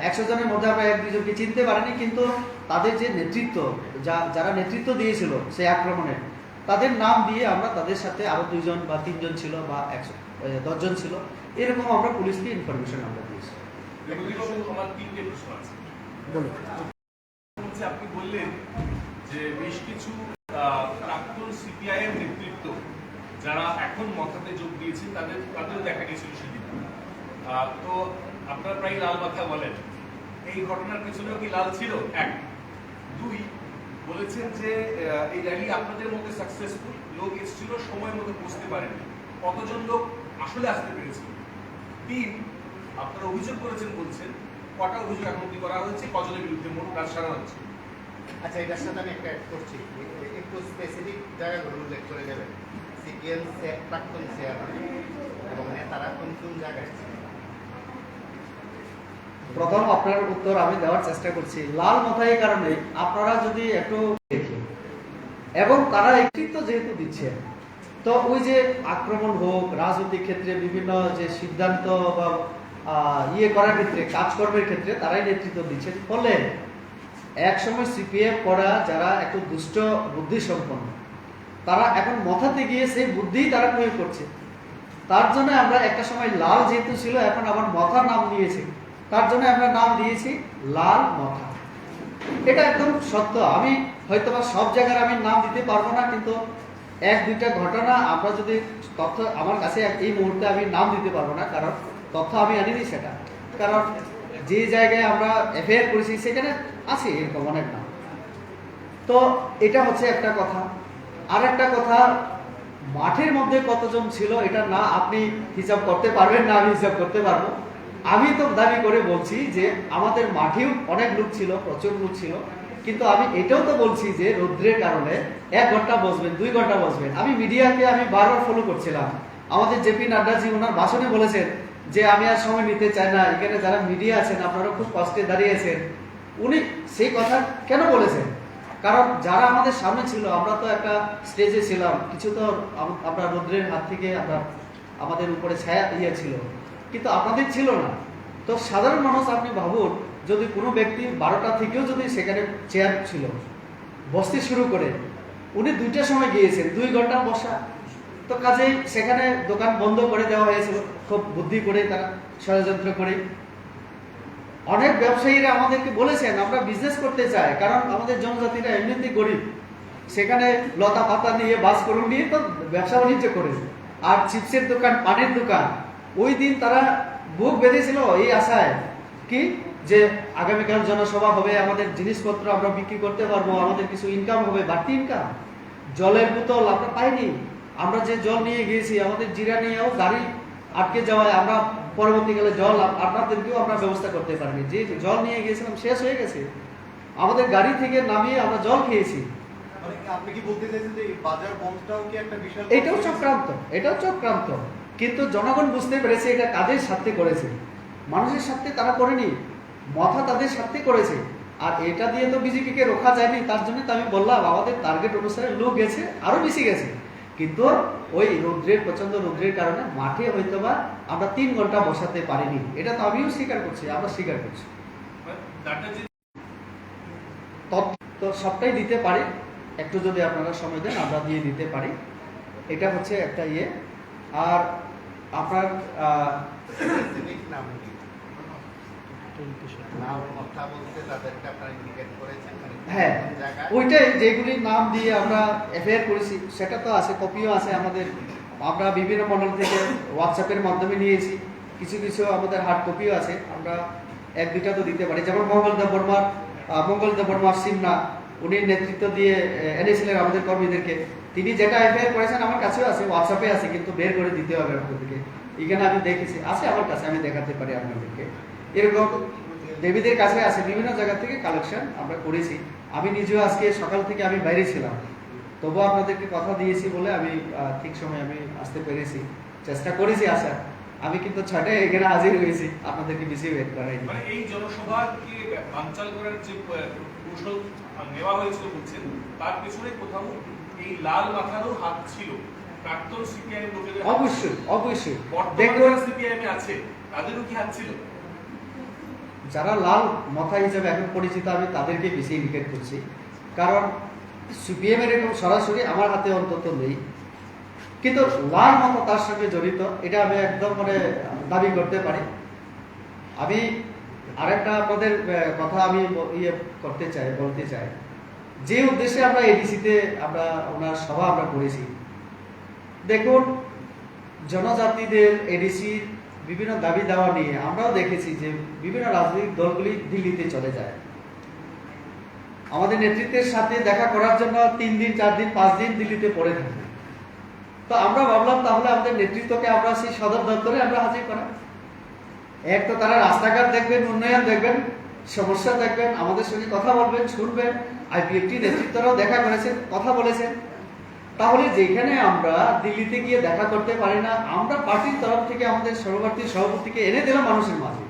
100 জনের মধ্যে আমরা 1-2জনকে চিনতে পারিনি, কিন্তু তাদের যে নেতৃত্ব, যারা নেতৃত্ব দিয়েছিল সেই আক্রমণের, তাদের নাম দিয়ে আমরা তাদের সাথে আরো 2 জন বা 3 জন ছিল বা 10 জন ছিল, এরকম আমরা পুলিশকে ইনফরমেশন আমরা দিয়েছি। আমার 3টে প্রশ্ন আছে। বলুন। আপনি বললেন যে বেশ কিছু প্রাক্তন সিপিআইএম নেতৃত্ব যারা এখন মথাতে যোগ দিয়েছেন তাদেরও দেখা গেছিল সেদিন। তো আপনারা প্রায় লাল মাথা বলেন, এই ঘটনার পেছনেও কি লাল ছিল? 1, 2 বলেছেন যে এই র্যালি আপনাদের মধ্যে সাকসেসফুল, লোক এসেছিল সময় মতো বুঝতে পারেনি, কতজন লোক আসলে আসতে পেরেছিল? 3, আপনারা অভিযোগ করেছেন বলছেন, কটা অভিযোগ এখন অব্দি করা হয়েছে, কজনের বিরুদ্ধে মোট কাজ সারা হচ্ছে? আচ্ছা, এটার সাথে আমি একটা অ্যাড করছি, একটু স্পেসিফিক জায়গাগুলো উল্লেখ করে দেবেন। সিপিএম প্রাক্তন চেয়ারম্যান এবং নেতারা কোন কোন জায়গায়? প্রথম আপনার উত্তর আমি দেওয়ার চেষ্টা করছি। লাল মাথায় এই কারণে, আপনারা যদি একটু দেখেন এবং তারা নেতৃত্ব যেহেতু দিচ্ছেন, তো ওই যে আক্রমণ হোক, রাজনৈতিক ক্ষেত্রে বিভিন্ন যে সিদ্ধান্ত বা করার ক্ষেত্রে, কাজকর্মের ক্ষেত্রে তারাই নেতৃত্ব দিচ্ছেন। ফলে একসময় সিপিএম করা যারা একটু দুষ্ট বুদ্ধি সম্পন্ন, তারা এখন মাথাতে গিয়ে সেই বুদ্ধি তারা প্রয়োগ করছে। তার জন্য আমরা একটা সময় লাল যেহেতু ছিল, এখন আবার মাথার নাম দিয়েছি, তার জন্য আমরা নাম দিয়েছি লাল মাথা। এটা একদম সত্য। আমি হয়তোবা সব জায়গার আমি নাম দিতে পারবো না, কিন্তু 1-2টা ঘটনা আমরা যদি তথ্য আমার কাছে এই মুহূর্তে আমি নাম দিতে পারবো না, কারণ তথ্য আমি আনিনি সেটা, কারণ যে জায়গায় আমরা এফআইআর করেছি সেখানে আছে এরকম অনেক নাম। তো এটা হচ্ছে একটা কথা। আর একটা কথা, মাঠের মধ্যে কতজন ছিল এটা না আপনি হিসাব করতে পারবেন না আমি হিসাব করতে পারবো। আমি তো দাবি করে বলছি যে আমাদের মাঠেও অনেক লোক ছিল, প্রচুর লোক ছিল, কিন্তু আমি এটাও তো বলছি যে রৌদ্রের কারণে 1 ঘন্টা বসবেন, 2 ঘন্টা বসবেন। আমি মিডিয়াকে আমি বারবার ফলো করছিলাম। আমাদের জেপি নাড্ডাজি ওনার ভাষণে বলেছেন যে আমি আর সময় নিতে চাই না, এখানে যারা মিডিয়া আছেন আপনারা খুব কষ্টে দাঁড়িয়েছেন। উনি সেই কথা কেন বলেছেন? কারণ যারা আমাদের সামনে ছিল, আমরা তো একটা স্টেজে ছিলাম, কিছু তো আমরা রৌদ্রের হাত থেকে আমাদের উপরে ছায়া ছিল, কিন্তু আপনাদের ছিল না। তো সাধারণ মানুষ, আপনি ভাবুন, যদি কোনো ব্যক্তি 12টা থেকেও যদি সেখানে চেয়ার ছিল, বসতে শুরু করে, উনি 2টার সময় গিয়েছেন, 2 ঘন্টা বসা, তো কাজেই সেখানে দোকান বন্ধ করে দেওয়া হয়েছিল খুব বুদ্ধি করে, তারা ষড়যন্ত্র করে। অনেক ব্যবসায়ীরা আমাদেরকে বলেছেন আমরা বিজনেস করতে চাই, কারণ আমাদের জনজাতিরা এমনিতেই গরিব, সেখানে লতা পাতা নিয়ে বাস করুন নিয়ে তো ব্যবসা বাণিজ্য করে, আর চিপসের দোকান, পানের দোকান। ওই দিন তারা বুক বেঁধেছিল এই আশায় কি যে আগামীকাল জনসভা হবে, আমাদের জিনিসপত্র আমরা বিক্রি করতে পারবো, আমাদের কিছু ইনকাম হবে, বাড়তি ইনকাম। জলের বোতল আমরা পাইনি। আমরা যে জল নিয়ে গিয়েছি, আমাদের জিরা নিয়েও গাড়ি আটকে যাওয়ায় আমরা পরবর্তীকালে জল আপনাদেরকেও আমরা ব্যবস্থা করতে পারিনি। যে জল নিয়ে গিয়েছিলাম শেষ হয়ে গেছে, আমাদের গাড়ি থেকে নামিয়ে আমরা জল খেয়েছি। আপনি কি বলতে চাইছেন যে বাজার বন্ধটাও কি একটা বিশাল? এটাও চক্রান্ত, কিন্তু জনগণ বুঝতে পেরেছে এটা কাদের স্বার্থে করেছে, মানুষের স্বার্থে তারা করেনি, মাথা তাদের স্বার্থে করেছে। আর এটা দিয়ে তো বিজেপিকে রোখা যায়নি, তার জন্য তো আমি বললাম আমাদের টার্গেট অনুসারে লোক গেছে, আরো বেশি গেছে, কিন্তু ওই প্রচন্ড রৌদ্রের কারণে মাঠে হয়তোবা আমরা 3 ঘন্টা বসাতে পারিনি। এটা তো আমিও স্বীকার করছি, আমরা স্বীকার করছি। তো সবটাই দিতে পারি, একটু যদি আপনারা সময় দেন আমরা দিয়ে দিতে পারি। এটা হচ্ছে একটা ইয়ে। আর আপনার হ্যাঁ, ওইটাই যেগুলি নাম দিয়ে আমরা এফআইআর করেছি সেটা তো আছে, কপিও আছে আমাদের। আমরা বিভিন্ন মন্ডল থেকে হোয়াটসঅ্যাপের মাধ্যমে নিয়েছি, কিছু কিছু আমাদের হার্ড কপিও আছে। আমরা এক দুইটা তো দিতে পারি, যেমন মঙ্গলদেব বর্মার সিমনা, উনি নেতৃত্ব দিয়ে এনেছিলেন আমাদের কর্মীদেরকে। তিনি যেটা এফআইআর করেছেন আমার কাছেও আছে, হোয়াটসঅ্যাপে আছে, কিন্তু বের করে দিতে হবে আপনাদেরকে। এখানে আমি দেখেছি, আছে আমার কাছে, আমি দেখাতে পারি আপনাদেরকে। এরকম দেবীদের কাছে আছে, বিভিন্ন জায়গা থেকে কালেকশন আমরা করেছি। আমি নিজেও আজকে সকাল থেকে আমি বাইরে ছিলাম, তবুও আপনাদেরকে কথা দিয়েছি বলে আমি ঠিক সময় আমি আসতে পেরেছি, চেষ্টা করেছি আসার। আমি কিন্তু 6টায় এখানে হাজির হয়েছি, আপনাদেরকে বেশি ওয়েট করাইনি। মানে এই জনসভাকে বানচাল করার যে কৌশল নেওয়া হয়েছিল বলছেন, তার পেছনে কোথাও এই লাল মাথারও হাত ছিল প্রাক্তন সিপিআইএম লোকেদের। অবশ্যই অবশ্যই বর্তমানে সিপিআইএম আছে তাদেরও কি হাত ছিল? যারা লাল মাথা হিসেবে এখন পরিচিত আমি তাদেরকে বেশি ইন্ডিকেট করছি, কারণ সিপিএম এর এরকম সরাসরি আমার হাতে অন্তত নেই, কিন্তু লাল মাথা তার সঙ্গে জড়িত এটা আমি একদম মানে দাবি করতে পারি। আমি আরেকটা আপনাদের কথা আমি বলতে চাই, যে উদ্দেশ্যে আমরা এডিসিতে আমরা ওনার সভা আমরা করেছি, দেখুন জনজাতিদের এডিসির বিভিন্ন দাবি দেওয়া নিয়ে আমরাও দেখেছি যে বিভিন্ন রাজনৈতিক দলগুলি দিল্লিতে চলে যায় আমাদের নেতৃত্বের সাথে দেখা করার জন্য 3 দিন 4 দিন 5 দিন দিল্লিতে পড়ে থাকে। তো আমরা ভাবলাম তাহলে আমাদের নেতৃত্বকে আমরা সেই সদর দপ্তরে আমরা হাজির করা। এক তো তারা রাস্তাঘাট দেখবেন, উন্নয়ন দেখবেন, সমস্যা দেখবেন, আমাদের সঙ্গে কথা বলবেন, শুনবেন। আইপিএফটি নেতৃত্বরাও দেখা করেছেন, কথা বলেছেন। তাহলে যেখানে আমরা দিল্লিতে গিয়ে দেখা করতে পারি না, আমরা পার্টির তরফ থেকে আমাদের সর্বভারতীয় সভাপতিকে এনে দিলাম মানুষের মাঝে,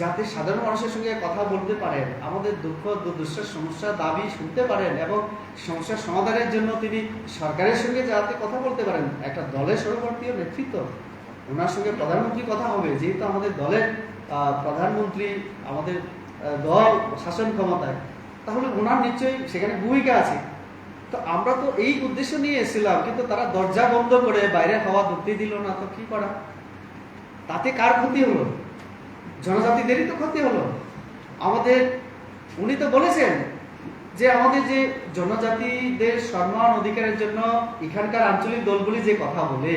যাতে সাধারণ মানুষের সঙ্গে কথা বলতে পারেন, আমাদের দুঃখ দুর্দশার সমস্যা দাবি শুনতে পারেন এবং সমস্যার সমাধানের জন্য তিনি সরকারের সঙ্গে যাতে কথা বলতে পারেন। একটা দলের সর্বভারতীয় নেতৃত্ব, ওনার সঙ্গে প্রধানমন্ত্রী কথা হবে, যেহেতু আমাদের দলের প্রধানমন্ত্রী, আমাদের দল শাসন ক্ষমতায়, তাহলে ওনার নিশ্চয়ই সেখানে ভূমিকা আছে। তো আমরা তো এই উদ্দেশ্য নিয়ে এসেছিলাম, কিন্তু তারা দরজা বন্ধ করে বাইরে হাওয়া ঢুকতে দিল না, তো কি করা? তাতে কার ক্ষতি হলো? জনজাতিদেরই তো ক্ষতি হলো। আমাদের উনি তো বলেছেন যে আমাদের যে জনজাতিদের সম্মান অধিকারের জন্য এখানকার আঞ্চলিক দলগুলি যে কথা বলে,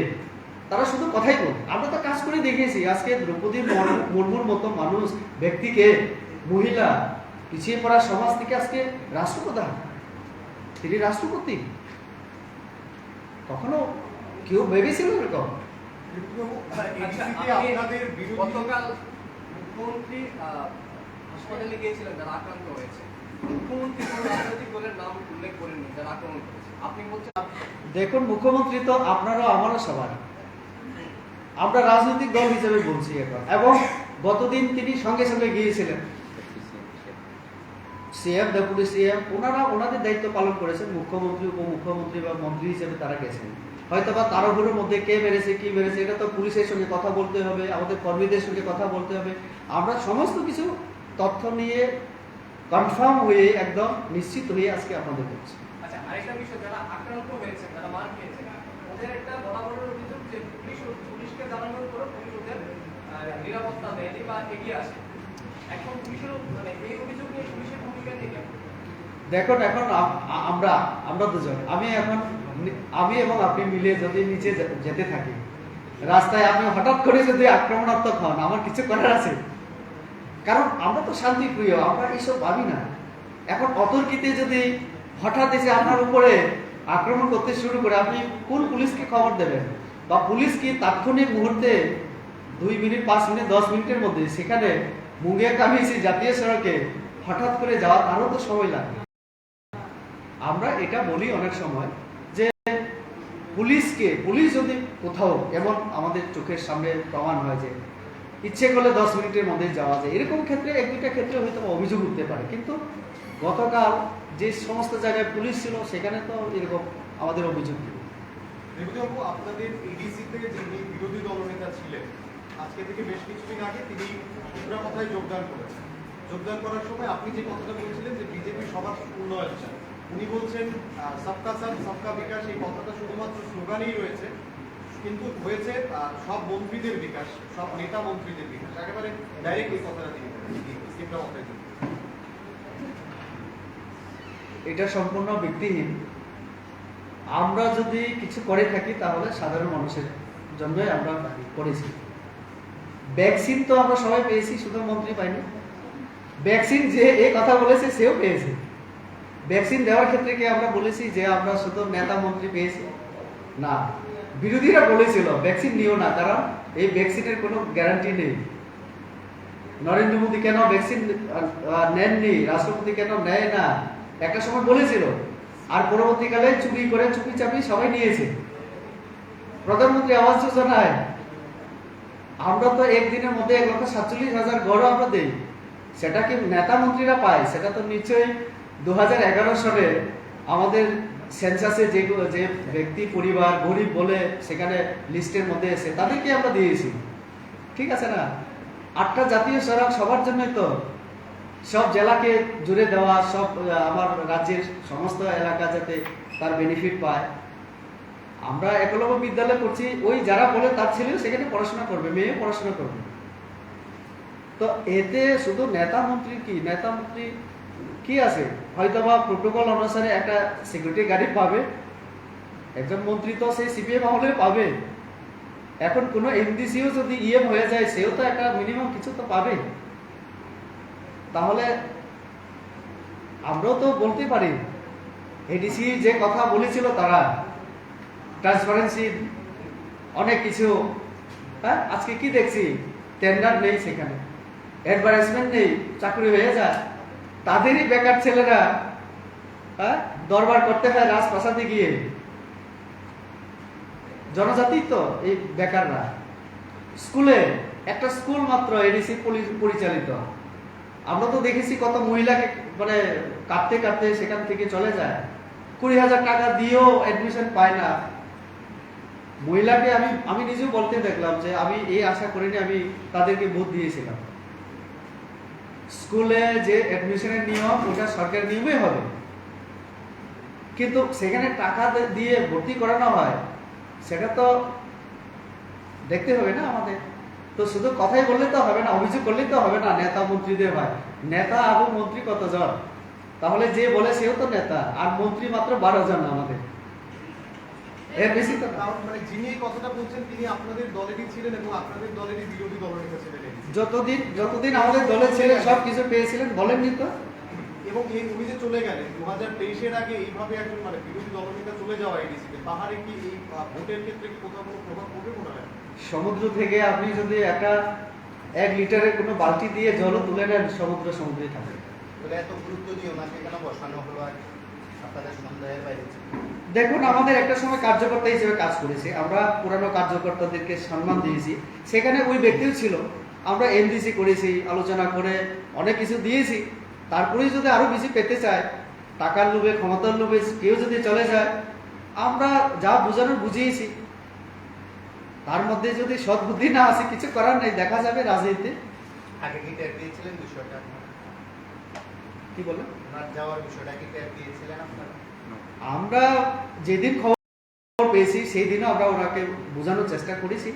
তারা শুধু কথাই বলে, আমরা তো কাজ করে দেখিয়েছি। আজকে দ্রৌপদী মুর্মুর মতো মানুষ, ব্যক্তিকে, মহিলা, পিছিয়ে পড়া সমাজ থেকে আজকে রাষ্ট্রপ্রধান, তিনি রাষ্ট্রপতি। কখনো কেউ ভেবেছিল এরকম? আপনাদের বিরোধী গতকাল মুখ্যমন্ত্রী হাসপাতালে গিয়েছিলেন যারা আক্রান্ত হয়েছে, মুখ্যমন্ত্রী কোনো রাজনৈতিক দলের নাম উল্লেখ করেননি যারা আক্রমণ করেছে। আপনি বলছেন দেখুন, মুখ্যমন্ত্রী তো আপনারও আমারও সবার, আমরা রাজনৈতিক দল হিসেবে বলছি এখন। এবং গতদিন তিনি সঙ্গে সঙ্গে গিয়েছিলেন, সিএম, ডেপুটি সিএম, ওনারা ওনাদের দায়িত্ব পালন করেছেন। মুখ্যমন্ত্রী, উপমুখ্যমন্ত্রী বা মন্ত্রী হিসেবে তারা গেছেন। হয়তো বা তারগুলোর মধ্যে কে মেরেছে কি মেরেছে এটা তো পুলিশের সঙ্গে কথা বলতে হবে, আমাদের কর্মীদের সঙ্গে কথা বলতে হবে। আমরা সমস্ত কিছু তথ্য নিয়ে কনফার্ম হয়ে একদম নিশ্চিত হয়ে আজকে আপনাদের বলছি। আচ্ছা, আরেকটা বিষয়, যারা আক্রান্ত হয়েছে, যারা মার খেয়েছে, ওদের একটা বরাবরের অভিযোগ যে পুলিশকে জানানোর পরও পুলিশ ওদের নিরাপত্তা দেয়নি বা এগিয়ে আসে। এখন পুলিশের মানে এই অভিযোগ নিয়ে পুলিশের ভূমিকা নিয়ে দেখুন, এখন আমরা দুজন, আমি এবং আপনি মিলে যদি নিচে যেতে থাকি রাস্তায়, আপনি হঠাৎ করে যদি আক্রমণাত্মক হন, আমার কিছু করার আছে? কারণ আমরা তো শান্তিপ্রিয়, আমরা এইসব ভাবি না। এখন অতর্কিতে যদি হঠাৎ এসে আপনার উপরে আক্রমণ করতে শুরু করে, আপনি কোন পুলিশকে খবর দেবেন? বা পুলিশ কি তাৎক্ষণিক মুহূর্তে 2 মিনিট 5 মিনিট 10 মিনিটের মধ্যে সেখানে মুঙ্গিয়া কামিয়েছি জাতীয় সড়কে হঠাৎ করে যাওয়া, তারও তো সময় লাগে। আমরা এটা বলি অনেক সময় যে পুলিশ যদি কোথাও এমন আমাদের চোখের সামনে প্রমাণ হয় যে ইচ্ছে করলে 10 মিনিটের মধ্যে যাওয়া যায়, এরকম ক্ষেত্রে 1-2টা ক্ষেত্রে হয়তো অভিযোগ উঠতে পারে। কিন্তু গতকাল যে সমস্ত জায়গায় পুলিশ ছিল সেখানে তো এরকম আমাদের অভিযোগ নেই। রেবতীবাবু, আপনাদের এডিসিতে যিনি বিরোধী দলনেতা ছিলেন, আজকে থেকে বেশ কিছুদিন আগে তিনি কথায় যোগদান করেছেন। যোগদান করার সময় আপনি যে কথাটা বলছিলেন যে বিজেপি সবার উন্নয়ন চায়, উনি বলছেন সবকা সাথ সবকা বিকাশ, এই কথাটা শুধুমাত্র স্লোগানেই রয়েছে, কিন্তু হয়েছে সব মন্ত্রীদের বিকাশ, সব নেতা মন্ত্রীদের বিকাশ। একেবারে ডাইরেক্ট এই কথাটা তিনি এটা সম্পূর্ণ ভিত্তিহীন। আমরা যদি কিছু করে থাকি তাহলে সাধারণ মানুষের জন্যই আমরা করেছি। ভ্যাকসিন তো আমরা সবাই পেয়েছি, শুধু মন্ত্রী পাইনি। ভ্যাকসিন যে এই কথা বলেছে সেও পেয়েছে। ভ্যাকসিন দেওয়ার ক্ষেত্রে কি আমরা বলেছি যে আমরা শুধু নেতা মন্ত্রী পেয়েছি? না, বিরোধীরা বলেছিল ভ্যাকসিন নিও না, কারণ এই ভ্যাকসিনের কোনো গ্যারান্টি নেই। নরেন্দ্র মোদী কেন ভ্যাকসিন নেননি, রাষ্ট্রপতি কেন নেয় না, একটা সময় বলেছিল। আর পরবর্তীকালে চুরি করে চুপি চাপি সবাই নিয়েছে। প্রধানমন্ত্রী আবাস যোজনায় আমরা তো একদিনের মধ্যে 1,47,000 ঘরও আমরা দেই, সেটা কি নেতা মন্ত্রীরা পায়? সেটা তো নিশ্চয়ই 2011 সালে আমাদের সেন্সাসে যে ব্যক্তি পরিবার গরিব বলে সেখানে লিস্টের মধ্যে এসে তাদেরকে আমরা দিয়েছি, ঠিক আছে না? 8টা জাতীয় সড়ক সবার জন্যই তো, সব জেলাকে জুড়ে দেওয়া, সব আমার রাজ্যের সমস্ত এলাকা যাতে তার বেনিফিট পায়। আমরা একলব্য বিদ্যালয় করছি, ওই যারা বলে তার ছেলেও সেখানে পড়াশোনা করবে, মেয়েও পড়াশোনা করবে। তো এতে শুধু নেতা মন্ত্রী কি আছে? হয়তো বা প্রোটোকল অনুসারে একটা সিকিউরিটি গার্ড পাবে, একজন মন্ত্রী তো সেই সিপিএম আমলে পাবে। এখন কোনো এমডিসিও যদি ইএম হয়ে যায়, সেও তো একটা মিনিমাম কিছু তো পাবে। তাহলে আমরাও তো বলতে পারি এডিসি যে কথা বলেছিল তারা ট্রান্সপারেন্সি অনেক কিছু, হ্যাঁ আজকে কি দেখছি? টেন্ডার নেই, সেখানে অ্যাডভার্টাইজমেন্ট নেই, চাকরি হয়ে যায়। তাদেরই বেকার ছেলেরা হ্যাঁ দরবার করতে হয় রাজপ্রাসাদে গিয়ে। জনজাতি তো এই বেকাররা। স্কুলে একটা স্কুল মাত্র এডিসি পরিচালিত, আমরা তো দেখেছি কত মহিলাকে মানে কাঁদতে কাঁদতে সেখান থেকে চলে যায়। 20,000 টাকা দিয়েও অ্যাডমিশন পায় না। মহিলাকে আমি নিজেও বলতে দেখলাম যে আমি এই আশা করিনি, আমি তাদেরকে ভোট দিয়েছিলাম। স্কুলে যে অ্যাডমিশনের নিয়ম ওটা সরকারি নিয়মে হবে, কিন্তু সেখানে টাকা দিয়ে ভর্তি করানো হয়, সেটা তো দেখতে হবে না আমাদের। তো শুধু কথাই বললে তো হবে না, অভিযোগ করলেই তো হবে না নেতা মন্ত্রীদের ভাই। নেতা এবং মন্ত্রী কতজন? তাহলে যে বলে সেও তো নেতা, আর মন্ত্রী মাত্র 12 জন আমাদের, এর বেশি তো না। মানে যিনি এই কথাটা বলছেন তিনি আপনাদের দলেরই ছিলেন এবং আপনাদের দলেরই বিরোধী দলনেতা ছিলেন। যতদিন আমাদের দলে ছিলেন সব কিছু পেয়েছিলেন, বলেননি তো? এবং এই উনি যে চলে গেলেন 2023-এর আগে এইভাবে একজন মানে বিরোধী দলনেতা চলে যাওয়া এডিসিতে, পাহাড়ে কি এই ভোটের ক্ষেত্রে কি কোথাও কোনো প্রভাব পড়বে মনে হয়? সমুদ্র থেকে আপনি যদি একটা 1 লিটারের কোনো বালতি দিয়ে জলও তুলে নেন, সমুদ্রে থাকে। এত গুরুত্ব দিও না, সেখানে বসানো হলো আর আপনাদের সন্দেহের বাইরে। দেখুন, আমাদের একটা সময় কার্যকর্তা হিসেবে কাজ করেছে, আমরা পুরানো কার্যকর্তাদেরকে সম্মান দিয়েছি, সেখানে ওই ব্যক্তিও ছিল। আমরা এমডিসি করেছি, আলোচনা করে অনেক কিছু দিয়েছি। তারপরেই যদি আরো বেশি পেতে চায়, টাকার লোভে ক্ষমতার লোভে কেউ যদি চলে যায়, আমরা যা বুঝানোর বুঝিয়েছি। তার মধ্যে যদি সদ্বুদ্ধি না আসে, কিছু করার নেই, দেখা যাবে রাজনীতিতে। আগে কি ট্যাগ দিয়েছিলেন বিষয়টা? কি বলেন? ওনার যাওয়ার বিষয়টা কি ট্যাগ দিয়েছিলেন আপনারা? আমরা যেদিন খবর পেয়েছি সেই দিনও আমরা ওনাকে বোঝানোর চেষ্টা করেছি।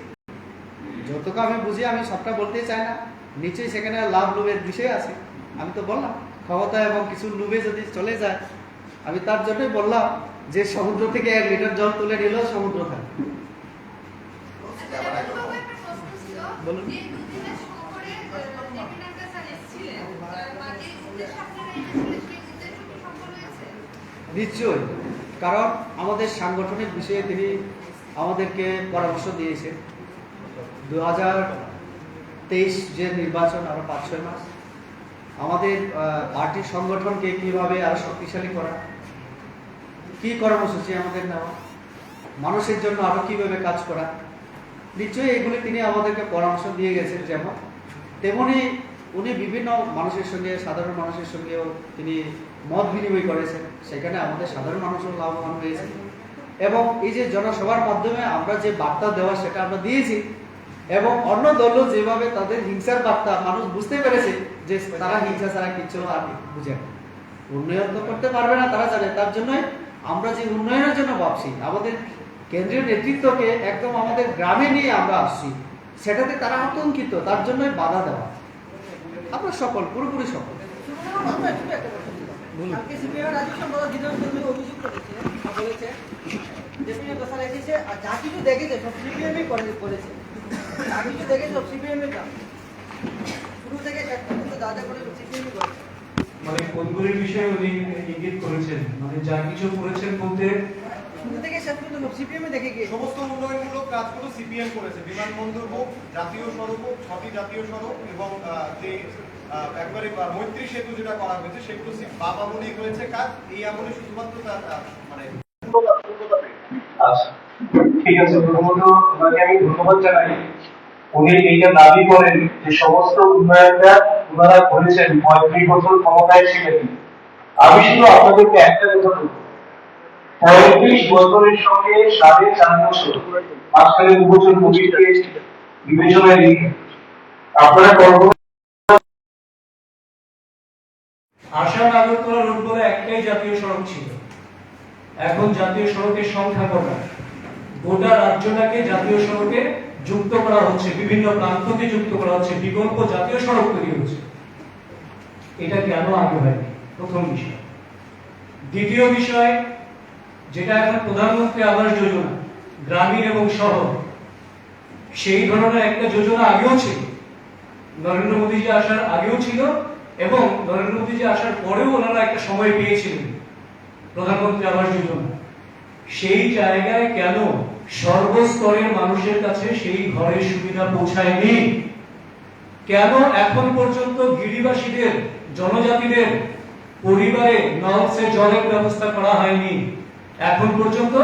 যতটুকু আমি বুঝি, আমি সবটা বলতে চাই না, নিশ্চয়ই সেখানে লাভ লোভের বিষয় আছে। আমি তো বললাম ক্ষমতা এবং কিছু লোভে যদি চলে যায়, আমি তার জন্যই বললাম যে সমুদ্র থেকে 1 লিটার জল তুলে নিলেও সমুদ্র থাকে। বলুন। নিশ্চয়ই, কারণ আমাদের সাংগঠনিক বিষয়ে তিনি আমাদেরকে পরামর্শ দিয়েছেন। 2023 যে নির্বাচন, আরো 5-6 মাস আমাদের পার্টির সংগঠনকে কিভাবে আরো শক্তিশালী করা, কি কর্মসূচি আমাদের নেওয়া, মানুষের জন্য আরো কিভাবে কাজ করা, নিশ্চয়ই এগুলি তিনি আমাদেরকে পরামর্শ দিয়ে গেছেন। যেমন তেমনি উনি বিভিন্ন মানুষের সঙ্গে, সাধারণ মানুষের সঙ্গেও তিনি মত বিনিময় করেছেন, সেখানে আমাদের সাধারণ মানুষও লাভবান হয়েছে। এবং এই যে জনসভার মাধ্যমে আমরা যে বার্তা দেওয়া সেটা আমরা দিয়েছি, এবং অন্য দলও যেভাবে তাদের হিংসার বার্তা মানুষ বুঝতে পেরেছে যে তারা হিংসা ছাড়া কিছু আর বুঝে না, উন্নয়ন তো করতে পারবে না তারা জানে। তার জন্যই আমরা যে উন্নয়নের জন্য ভাবছি, আমাদের কেন্দ্রীয় নেতৃত্বকে একদম আমাদের গ্রামে নিয়ে আমরা আসছি, সেটাতে তারা আতঙ্কিত, তার জন্যই বাধা দেওয়া। আমরা সকল, পুরোপুরি সকল। যা কিছু দেখেছে সব সিপিএমই করেছে। আমি তো দেখে সব সিপিএম এর কাজ শুরু থেকে শেষ পর্যন্ত যা যা করে সিপিএম করে। মানে কোনগুলির বিষয়ে উনি ইঙ্গিত করেছেন, মানে যা কিছু করেছেন বলতে শুরু থেকে শেষ পর্যন্ত সিপিএম এ দেখে গিয়ে সমস্ত উন্নয়নমূলক কাজগুলো সিপিএম করেছে, বিমানবন্দর হোক, জাতীয় সড়ক হোক, সবই জাতীয় সড়ক, এবং যে একবারে মৈত্রী সেতু যেটা করা হয়েছে সেগুলো বাপ আমলেই হয়েছে কাজ, এই আমলে শুধুমাত্র তার মানে আচ্ছা ঠিক আছে, প্রথমত ওনাকে আমি ধন্যবাদ জানাই। উনি এইটা দাবি করেন যে সমস্ত উন্নয়নটা ওনারা করেছেন 35 বছর ক্ষমতায় ছিলেন। আমি শুধু আপনাদেরকে একটা কথা বলবো, 35 বছরের সঙ্গে 4.5 বছর মাঝখানে 2 বছর কোভিডকে বিবেচনায় রেখে আপনারা আসাম আগরতলা রোড বলে একটাই জাতীয় সড়ক ছিল, এখন জাতীয় সড়কের সংখ্যা কটা, গোটা রাজ্যটাকে জাতীয় সড়কে যুক্ত করা হচ্ছে, বিভিন্ন প্রান্তকে যুক্ত করা হচ্ছে, বিকল্প জাতীয় সড়ক তৈরি হচ্ছে। এটা কেন আগে হয়নি? প্রথম বিষয়। দ্বিতীয় বিষয়, যেটা এখন প্রধানমন্ত্রী আবাস যোজনা, গ্রামীণ এবং শহর, সেই ধরনের একটা যোজনা আগেও ছিল, নরেন্দ্র মোদীজি আসার আগেও ছিল, এবং নরেন্দ্র মোদীজি আসার পরেও ওনারা একটা সময় পেয়েছিলেন প্রধানমন্ত্রী আবাস যোজনা। সেই জায়গায় কেন সর্বস্তরের মানুষের কাছে সেই ঘরের সুবিধা পৌঁছায়নি? কেন এখন পর্যন্ত গিরিবাসীদের, জনজাতিদের পরিবারে নলসে জলের ব্যবস্থা করা হয়নি? এখন পর্যন্ত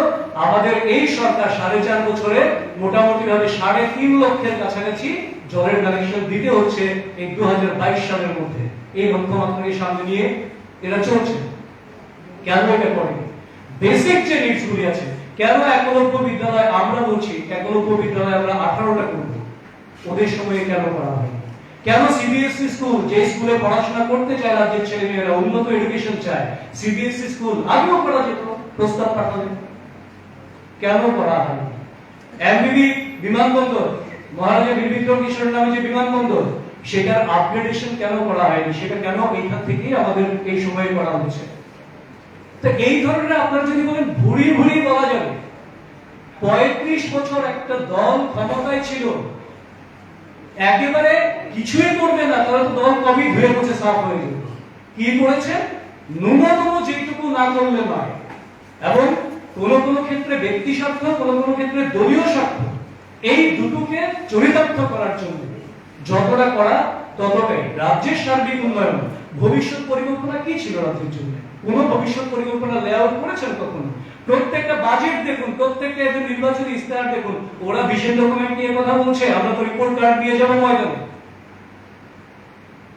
আমাদের এই সরকার 4.5 বছরে মোটামুটি ভাবে 3.5 লক্ষের কাছাকাছি জলের কানেকশন দিতে হচ্ছে এই 2022 সালের মধ্যে। এই লক্ষ্যমাত্রাকে সামনে নিয়ে এরা চলছে। কেন এটা করে? বেসিক যে নিডস গুলি আছে, কেন একলব্য বিদ্যালয়, আমরা বলছি একলব্য বিদ্যালয় আমরা 18টা করব, ওদের সময়ে কেন করা হয়? কেন সিবিএসই স্কুল, যে স্কুলে পড়াশোনা করতে চায় রাজ্যের ছেলেমেয়েরা, উন্নত এডুকেশন চায়, সিবিএসই স্কুল আগেও করা যেত, প্রস্তাব পাঠালে কেন করা হয়? এমবিবি বিমানবন্দর, মহারাজা বীর বিক্রম কিশোর নামে যে বিমানবন্দর, সেটার আপগ্রেডেশন কেন করা হয়নি? সেটা কেন এইখান থেকেই আমাদের এই সময়ে করা হচ্ছে? তো এই ধরনের আপনারা যদি বলেন ভুড়ি ভুড়ি বলা যাবে। 35 বছর একটা দল ক্ষমতায় ছিল, একেবারে কিছুই করবে না, তারা তো দল কবি ধুয়ে মুছে সাফ হয়ে যেত। কি করেছে? ন্যূনতম যেটুকু না করলে নয়, এবং কোন কোন ক্ষেত্রে ব্যক্তি স্বার্থ, কোন কোন ক্ষেত্রে দলীয় স্বার্থ, এই দুটোকে চরিতার্থ করার জন্য যতটা করা ততটাই। রাজ্যের সার্বিক উন্নয়ন, ভবিষ্যৎ পরিকল্পনা কি ছিল রাজ্যের জন্য? কোন ভবিষ্যৎ পরিকল্পনা লেআউট করেছেন কখনো? প্রত্যেকটা বাজেট দেখুন, প্রত্যেকটা একজন নির্বাচনী ইস্তেহার দেখুন, ওরা ভিশন ডকুমেন্ট নিয়ে কথা বলছে, আমরা তো রিপোর্ট কার্ড দিয়ে যাবো ময়দানে।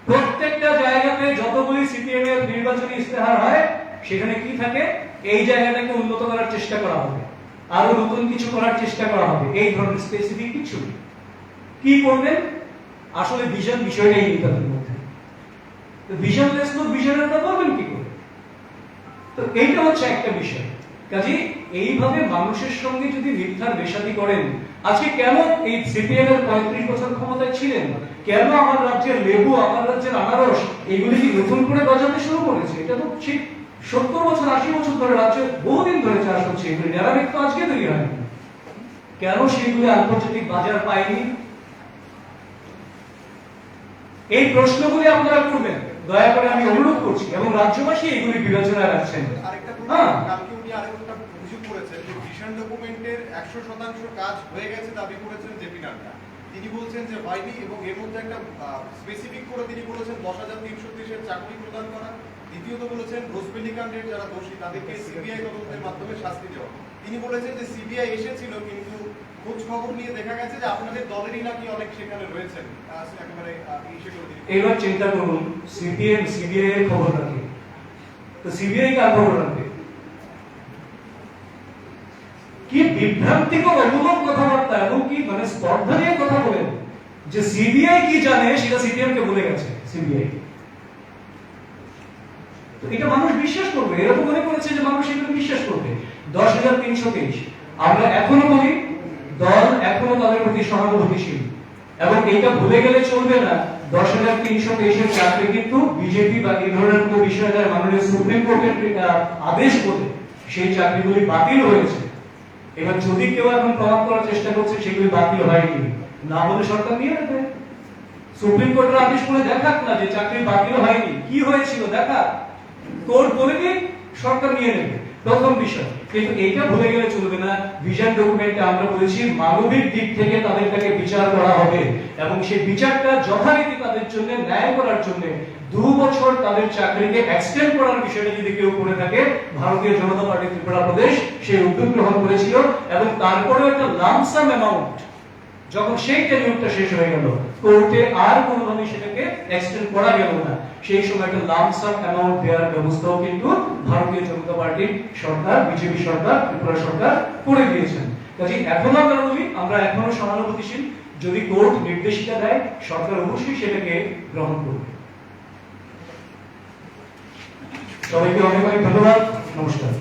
প্রত্যেকটা জায়গাতে যতগুলি সিপিএম এর নির্বাচনী ইস্তেহার হয়, সেখানে কি থাকে? এই জায়গাটাকে উন্নত করার চেষ্টা করা হবে, আরো নতুন কিছু করার চেষ্টা করা হবে, এই ধরনের স্পেসিফিক কিছু। কি করবেন? আসলে ভিশন বিষয়টাই নেই তাদের মধ্যে। তো ভিশনলেস লোক ভিশনের কথা বলবেন কি করে? তো এইটা হচ্ছে একটা বিষয়। কাজে এইভাবে মানুষের সঙ্গে যদি মিথ্যার বেশাতি করেন, আজকে কেন এই সিপিএম এর 35 বছর ক্ষমতায় ছিলেন, কেন আমার রাজ্যের লেবু, আমার রাজ্যের আনারস, এগুলি কি নতুন করে গজাতে শুরু করেছে? এটা তো ঠিক 70 বছর 80 বছর ধরে রাজ্যে বহুদিন ধরে চাষ হচ্ছে, এগুলি নিরামিক তো আজকে তৈরি হয়নি। কেন সেগুলি আন্তর্জাতিক বাজার পায়নি? এই প্রশ্নগুলি আপনারা করবেন, দয়া করে আমি অনুরোধ করছি, এবং রাজ্যবাসী এগুলি বিবেচনায় রাখছেন। আরেকটা কালকে উনি আরেকটা অভিযোগ করেছেন যে ভিশন ডকুমেন্টের 100% কাজ হয়ে গেছে দাবি করেছেন জেপি নাড্ডা। তিনি বলছেন যে হয়নি, এবং এর মধ্যে একটা স্পেসিফিক করে তিনি বলেছেন 10,330 এর চাকরি প্রদান করা। দ্বিতীয়ত বলেছেন রোজবেলি কাণ্ডের যারা দোষী তাদেরকে সিবিআই তদন্তের মাধ্যমে শাস্তি দেওয়া। তিনি বলেছেন যে সিবিআই এসেছিল, কিন্তু খোঁজ খবর নিয়ে দেখা গেছে যে আপনাদের দলেরই নাকি অনেক সেখানে রয়েছেন। একেবারে এবার চিন্তা করুন, সিপিএম সিবিআই এর খবর রাখে, তো সিবিআই কার খবর রাখবে? কি বিভ্রান্তিকর অমূলক কথাবার্তা, এবং কি মানে স্পর্ধা নিয়ে কথা বলেন যে সিবিআই কি জানে সেটা সিপিএম কে বলে গেছে সিবিআই। তো এটা মানুষ বিশ্বাস করবে? এরকম মনে করেছে যে মানুষ এগুলো বিশ্বাস করবে? 10,323 আমরা এখনো বলি, দল এখনো তাদের প্রতি সহানুভূতিশীল, এবং এটা ভুলে গেলে চলবে না। 10,323 এর চাকরি কিন্তু বিজেপি বা এই ধরনের কোনো বিষয় দ্বারা মাননীয় সুপ্রিম কোর্টের আদেশ বলে সেই চাকরিগুলি বাতিল হয়েছে। এবার যদি কেউ এখন প্রমাণ করার চেষ্টা করছে সেগুলি বাতিল হয়নি, না হলে সরকার নিয়ে নেবে। সুপ্রিম কোর্টের আদেশ করে দেখাক না যে চাকরি বাতিল হয়নি, কি হয়েছিল দেখা, কোর্ট বলে দিন, সরকার নিয়ে নেবে, প্রথম বিষয়। কিন্তু এইটা ভুলে গেলে চলবে না, ভিশন ডকুমেন্টে আমরা বলেছি মানবিক দিক থেকে তাদেরকে বিচার করা হবে এবং সেই বিচারটা যথারীতি তাদের জন্য ন্যায় করার জন্য 2 বছর তাদের চাকরিকে এক্সটেন্ড করার বিষয়টা যদি কেউ করে থাকে, ভারতীয় জনতা পার্টি ত্রিপুরা প্রদেশ সেই উদ্যোগ গ্রহণ করেছিল এবং তারপরেও একটা লামসাম অ্যামাউন্ট যখন সেই টেনিউরটা শেষ হয়ে গেল, কোর্টে আর কোনোভাবে সেটাকে এক্সটেন্ড করা গেল না, সেই সময় একটা লামসাম অ্যামাউন্ট দেওয়ার ব্যবস্থাও কিন্তু ভারতীয় জনতা পার্টির সরকার, বিজেপি সরকার, ত্রিপুরা সরকার করে দিয়েছেন। কাজে এখনো আমরা বলি, আমরা এখনো সহানুভূতিশীল, যদি কোর্ট নির্দেশিকা দেয় সরকার অবশ্যই সেটাকে গ্রহণ করবে। সবাইকে অনেক অনেক ধন্যবাদ, নমস্কার।